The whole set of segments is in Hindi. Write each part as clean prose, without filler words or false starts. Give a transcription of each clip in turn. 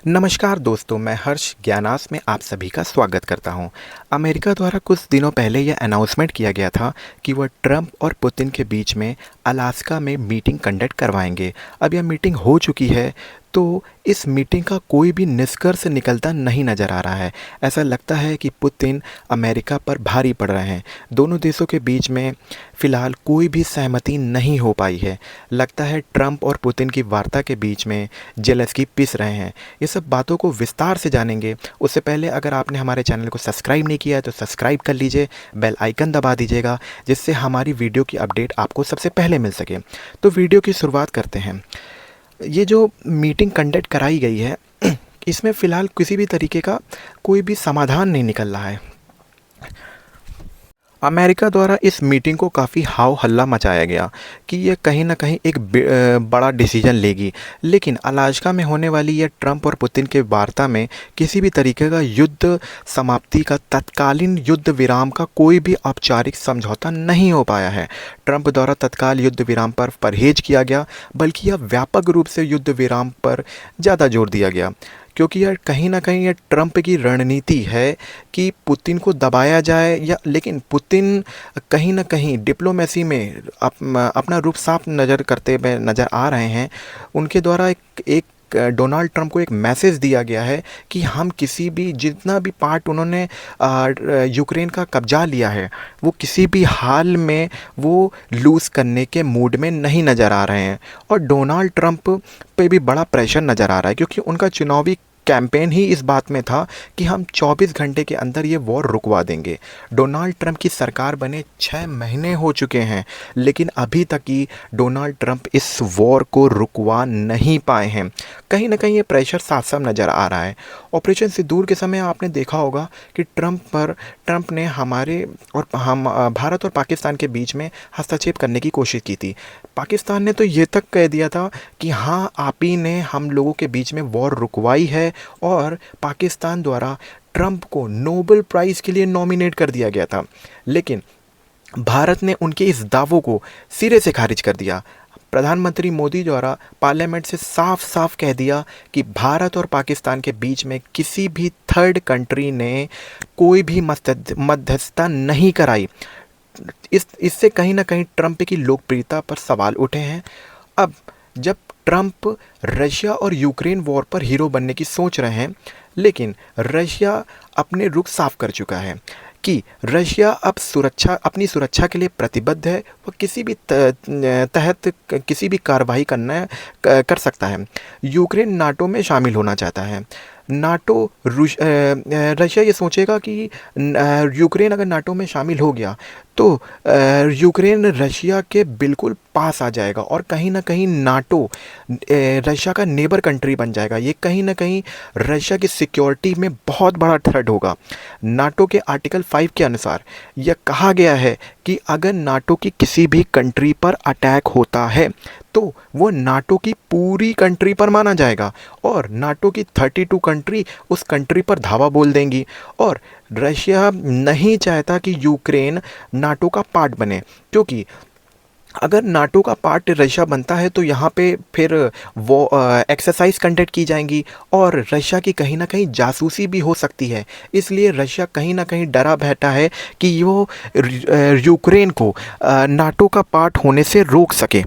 नमस्कार दोस्तों, मैं हर्ष ज्ञानास में आप सभी का स्वागत करता हूं। अमेरिका द्वारा कुछ दिनों पहले यह अनाउंसमेंट किया गया था कि वह ट्रंप और पुतिन के बीच में अलास्का में मीटिंग कंडक्ट करवाएंगे। अब यह मीटिंग हो चुकी है, तो इस मीटिंग का कोई भी निष्कर्ष निकलता नहीं नज़र आ रहा है। ऐसा लगता है कि पुतिन अमेरिका पर भारी पड़ रहे हैं। दोनों देशों के बीच में फ़िलहाल कोई भी सहमति नहीं हो पाई है। लगता है ट्रंप और पुतिन की वार्ता के बीच में जेलस्की पिस रहे हैं। ये सब बातों को विस्तार से जानेंगे। उससे पहले अगर आपने हमारे चैनल को सब्सक्राइब नहीं किया है तो सब्सक्राइब कर लीजिए, बेल आइकन दबा दीजिएगा, जिससे हमारी वीडियो की अपडेट आपको सबसे पहले मिल सके। तो वीडियो की शुरुआत करते हैं। ये जो मीटिंग कंडक्ट कराई गई है, इसमें फ़िलहाल किसी भी तरीके का कोई भी समाधान नहीं निकल रहा है। अमेरिका द्वारा इस मीटिंग को काफ़ी हाव हल्ला मचाया गया कि यह कहीं ना कहीं एक बड़ा डिसीजन लेगी, लेकिन अलास्का में होने वाली यह ट्रंप और पुतिन के वार्ता में किसी भी तरीके का युद्ध समाप्ति का तत्कालीन युद्ध विराम का कोई भी औपचारिक समझौता नहीं हो पाया है। ट्रंप द्वारा तत्काल युद्ध विराम पर परहेज किया गया, बल्कि यह व्यापक रूप से युद्ध विराम पर ज़्यादा जोर दिया गया, क्योंकि यह कहीं ना कहीं यह ट्रंप की रणनीति है कि पुतिन को दबाया जाए, या लेकिन पुतिन कहीं ना कहीं डिप्लोमेसी में अपना रूप साफ नज़र करते हुए नज़र आ रहे हैं। उनके द्वारा एक डोनाल्ड ट्रंप को एक मैसेज दिया गया है कि हम किसी भी जितना भी पार्ट उन्होंने यूक्रेन का कब्जा लिया है, वो किसी भी हाल में वो लूज़ करने के मूड में नहीं नज़र आ रहे हैं। और डोनाल्ड ट्रंप पे भी बड़ा प्रेशर नज़र आ रहा है, क्योंकि उनका चुनावी कैंपेन ही इस बात में था कि हम 24 घंटे के अंदर ये वॉर रुकवा देंगे। डोनाल्ड ट्रंप की सरकार बने 6 महीने हो चुके हैं, लेकिन अभी तक ही डोनाल्ड ट्रंप इस वॉर को रुकवा नहीं पाए हैं। कहीं ना कहीं ये प्रेशर साफ साफ नज़र आ रहा है। ऑपरेशन सिंदूर के समय आपने देखा होगा कि ट्रंप ने हमारे और हम भारत और पाकिस्तान के बीच में हस्तक्षेप करने की कोशिश की थी। पाकिस्तान ने तो ये तक कह दिया था कि हाँ, आप ही ने हम लोगों के बीच में वॉर रुकवाई है, और पाकिस्तान द्वारा ट्रंप को नोबेल प्राइज़ के लिए नॉमिनेट कर दिया गया था। लेकिन भारत ने उनके इस दावों को सिरे से खारिज कर दिया। प्रधानमंत्री मोदी द्वारा पार्लियामेंट से साफ साफ कह दिया कि भारत और पाकिस्तान के बीच में किसी भी थर्ड कंट्री ने कोई भी मध्यस्थता नहीं कराई। इससे कहीं ना कहीं ट्रंप की लोकप्रियता पर सवाल उठे हैं। अब जब ट्रंप रशिया और यूक्रेन वॉर पर हीरो बनने की सोच रहे हैं, लेकिन रशिया अपने रुख साफ कर चुका है कि रशिया अब अपनी सुरक्षा के लिए प्रतिबद्ध है। वह किसी भी तहत किसी भी कार्रवाई कर सकता है। यूक्रेन नाटो में शामिल होना चाहता है। रशिया ये सोचेगा कि यूक्रेन अगर नाटो में शामिल हो गया तो यूक्रेन रशिया के बिल्कुल पास आ जाएगा, और कहीं ना कहीं नाटो रशिया का नेबर कंट्री बन जाएगा। ये कहीं ना कहीं रशिया की सिक्योरिटी में बहुत बड़ा थ्रेट होगा। नाटो के आर्टिकल 5 के अनुसार यह कहा गया है कि अगर नाटो की किसी भी कंट्री पर अटैक होता है तो वो नाटो की पूरी कंट्री पर माना जाएगा, और नाटो की 32 कंट्री उस कंट्री पर धावा बोल देंगी। और रशिया नहीं चाहता कि यूक्रेन नाटो का पार्ट बने, क्योंकि अगर नाटो का पार्ट रशिया बनता है तो यहाँ पे फिर वो एक्सरसाइज कंडक्ट की जाएंगी, और रशिया की कहीं ना कहीं जासूसी भी हो सकती है। इसलिए रशिया कहीं ना कहीं डरा बैठा है कि वो यूक्रेन को नाटो का पार्ट होने से रोक सके।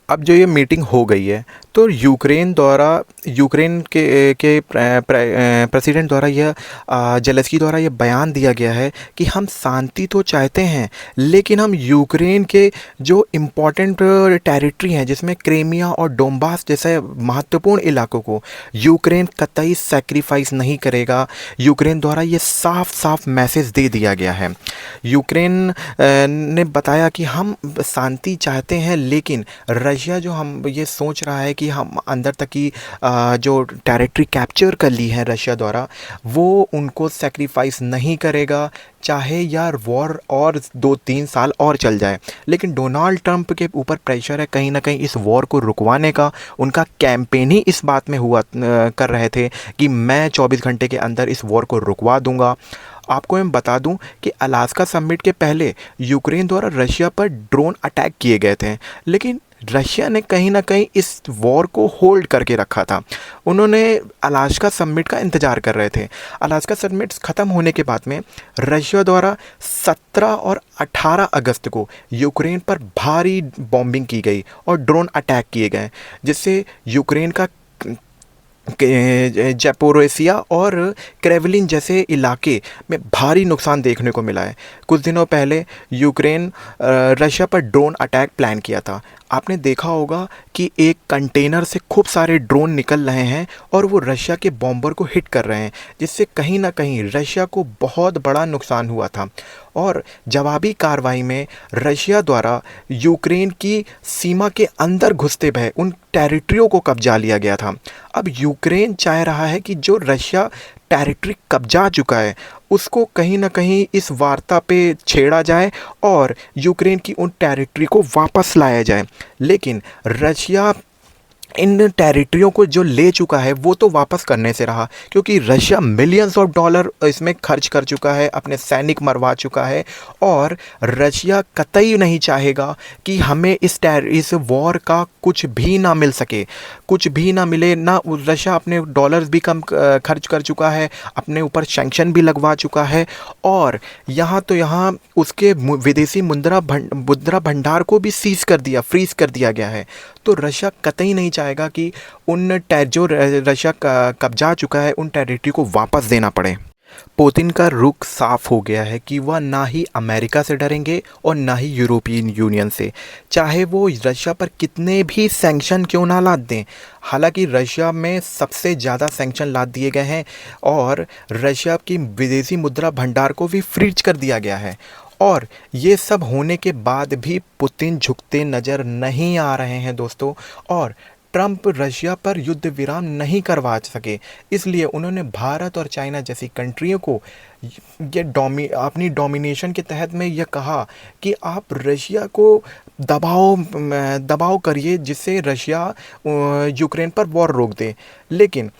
अब जो ये मीटिंग हो गई है, तो यूक्रेन के प्रेसिडेंट द्वारा यह जेलेंस्की द्वारा यह बयान दिया गया है कि हम शांति तो चाहते हैं, लेकिन हम यूक्रेन के जो इम्पोर्टेंट टेरिटरी हैं, जिसमें क्रीमिया और डोंबास जैसे महत्वपूर्ण इलाकों को यूक्रेन कतई सैक्रिफाइस नहीं करेगा। यूक्रेन द्वारा ये साफ साफ मैसेज दे दिया गया है। यूक्रेन ने बताया कि हम शांति चाहते हैं, लेकिन रशिया जो हम ये सोच रहा है कि हम अंदर तक की जो टेरिटरी कैप्चर कर ली है रशिया द्वारा, वो उनको सैक्रिफाइस नहीं करेगा, चाहे यार वॉर और 2-3 साल और चल जाए। लेकिन डोनाल्ड ट्रंप के ऊपर प्रेशर है कहीं ना कहीं इस वॉर को रुकवाने का। उनका कैंपेन ही इस बात में हुआ कर रहे थे कि मैं 24 घंटे के अंदर इस वॉर को रुकवा दूंगा। आपको मैं बता दूं कि अलास्का समिट के पहले यूक्रेन द्वारा रशिया पर ड्रोन अटैक किए गए थे, लेकिन रशिया ने कहीं न कहीं इस वॉर को होल्ड करके रखा था। उन्होंने अलास्का समिट का इंतज़ार कर रहे थे। अलास्का समिट ख़त्म होने के बाद में रशिया द्वारा 17 और 18 अगस्त को यूक्रेन पर भारी बॉम्बिंग की गई और ड्रोन अटैक किए गए, जिससे यूक्रेन का ज़ैपोरिज़िया और क्रेमलिन जैसे इलाके में भारी नुकसान देखने को मिला है। कुछ दिनों पहले यूक्रेन रशिया पर ड्रोन अटैक प्लान किया था। आपने देखा होगा कि एक कंटेनर से खूब सारे ड्रोन निकल रहे हैं और वो रशिया के बॉम्बर को हिट कर रहे हैं, जिससे कहीं न कहीं रशिया को बहुत बड़ा नुकसान हुआ था। और जवाबी कार्रवाई में रशिया द्वारा यूक्रेन की सीमा के अंदर घुसते भय उन टेरिटरियों को कब्जा लिया गया था। अब यूक्रेन चाह रहा है कि जो रशिया टेरिटरी कब्जा चुका है उसको कहीं न कहीं इस वार्ता पे छेड़ा जाए और यूक्रेन की उन टेरिटरी को वापस लाया जाए। लेकिन रशिया इन टेरिटरियों को जो ले चुका है वो तो वापस करने से रहा, क्योंकि रशिया मिलियंस ऑफ डॉलर इसमें खर्च कर चुका है, अपने सैनिक मरवा चुका है। और रशिया कतई नहीं चाहेगा कि हमें इस वॉर का कुछ भी ना मिल सके, कुछ भी ना मिले ना। रशिया अपने डॉलर्स भी कम खर्च कर चुका है, अपने ऊपर सैंक्शन भी लगवा चुका है, और यहाँ तो यहाँ उसके विदेशी मुद्रा भंडार को भी फ्रीज कर दिया गया है। तो रशिया कतई नहीं चाहेगा कि जो रशिया का कब्जा चुका है उन टेरिटरी को वापस देना पड़े। पुतिन का रुख साफ हो गया है कि वह ना ही अमेरिका से डरेंगे और ना ही यूरोपियन यूनियन से, चाहे वो रशिया पर कितने भी सैंक्शन क्यों ना लाद दें। हालांकि रशिया में सबसे ज़्यादा सैंक्शन लाद दिए गए हैं और रशिया की विदेशी मुद्रा भंडार को भी फ्रीज कर दिया गया है। और ये सब होने के बाद भी पुतिन झुकते नज़र नहीं आ रहे हैं दोस्तों। और ट्रंप रशिया पर युद्ध विराम नहीं करवा सके, इसलिए उन्होंने भारत और चाइना जैसी कंट्रियों को ये अपनी डोमिनेशन के तहत में यह कहा कि आप रशिया को दबाव करिए, जिससे रशिया यूक्रेन पर वॉर रोक दे। लेकिन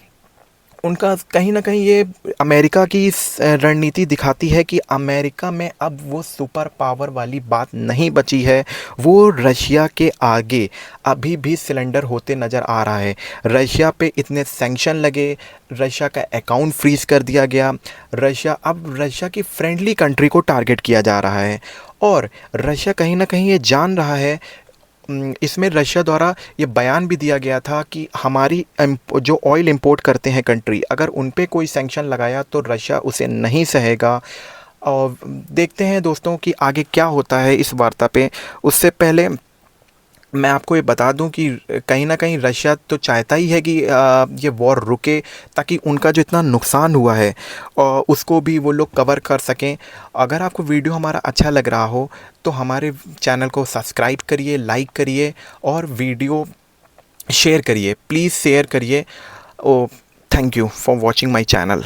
उनका कहीं न कहीं ये अमेरिका की रणनीति दिखाती है कि अमेरिका में अब वो सुपर पावर वाली बात नहीं बची है। वो रशिया के आगे अभी भी सिलेंडर होते नज़र आ रहा है। रशिया पे इतने सैंक्शन लगे, रशिया का अकाउंट फ्रीज़ कर दिया गया। अब रशिया की फ्रेंडली कंट्री को टारगेट किया जा रहा है और रशिया कहीं न कहीं ये जान रहा है। इसमें रशिया द्वारा ये बयान भी दिया गया था कि हमारी जो ऑयल इंपोर्ट करते हैं कंट्री, अगर उन पे कोई सैंक्शन लगाया तो रशिया उसे नहीं सहेगा। और देखते हैं दोस्तों कि आगे क्या होता है इस वार्ता पे। उससे पहले मैं आपको ये बता दूं कि कहीं ना कहीं रशिया तो चाहता ही है कि ये वॉर रुके, ताकि उनका जो इतना नुकसान हुआ है उसको भी वो लोग कवर कर सकें। अगर आपको वीडियो हमारा अच्छा लग रहा हो तो हमारे चैनल को सब्सक्राइब करिए, लाइक करिए और वीडियो शेयर करिए, प्लीज़ शेयर करिए। Oh thank you for watching my channel.